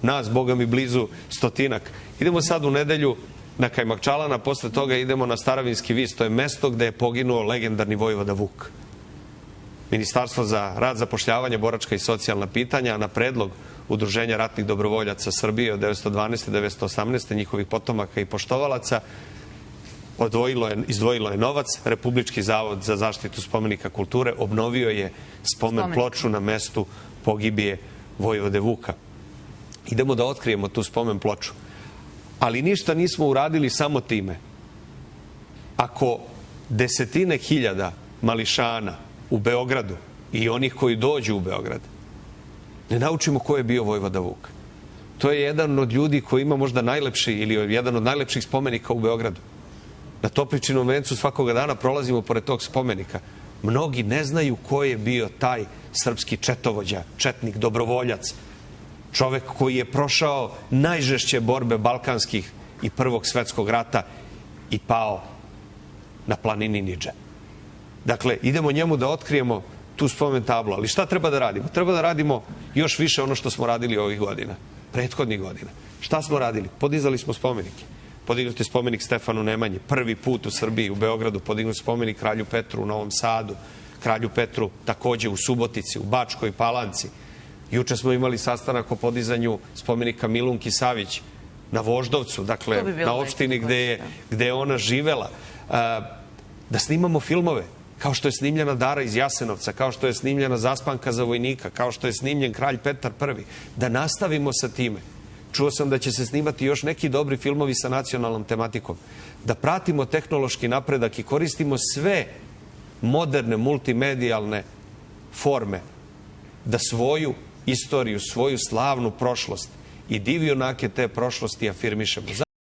nas, Boga mi, blizu 100. Idemo sad u nedelju na Kajmakčalana, posle toga idemo na Staravinski vis, to je mesto gde je poginuo legendarni vojvoda Vuk. Ministarstvo za rad, zapošljavanje, boračka i socijalna pitanja na predlog Udruženja ratnih dobrovoljaca Srbije od 1912. do 1918. njihovih potomaka i poštovalaca izdvojilo je novac. Republički zavod za zaštitu spomenika kulture obnovio je spomen ploču na mestu pogibije vojvode Vuka. Idemo da otkrijemo tu spomen ploču. Ali ništa nismo uradili samo time. Ako desetine hiljada mališana u Beogradu i onih koji dođu u Beograd ne naučimo ko je bio vojvoda Vuk. To je jedan od ljudi koji ima možda najlepši ili jedan od najlepših spomenika u Beogradu. Na Topličinom vencu svakoga dana prolazimo pored tog spomenika. Mnogi ne znaju ko je bio taj srpski četovođa, četnik, dobrovoljac. Čovek koji je prošao najžešće borbe balkanskih i Prvog svetskog rata i pao na planini Niđe. Dakle, idemo njemu da otkrijemo tu spomen tablu. Ali šta treba da radimo? Treba da radimo još više ono što smo radili ovih godina, prethodnih godina. Šta smo radili? Podizali smo spomenike. Podignut je spomenik Stefanu Nemanji, prvi put u Srbiji, u Beogradu, podignut spomenik kralju Petru u Novom Sadu, kralju Petru takođe u Subotici, u Bačkoj Palanci. Juče smo imali sastanak o podizanju spomenika Milunki Savić na Voždovcu, dakle na opštini gde je ona živela. Da snimamo filmove, kao što je snimljena Dara iz Jasenovca, kao što je snimljena Zaspanka za vojnika, kao što je snimljen Kralj Petar I. Da nastavimo sa time. Čuo sam da će se snimati još neki dobri filmovi sa nacionalnom tematikom. Da pratimo tehnološki napredak i koristimo sve moderne multimedijalne forme da svoju istoriju, svoju slavnu prošlost i div junake te prošlosti afirmišemo.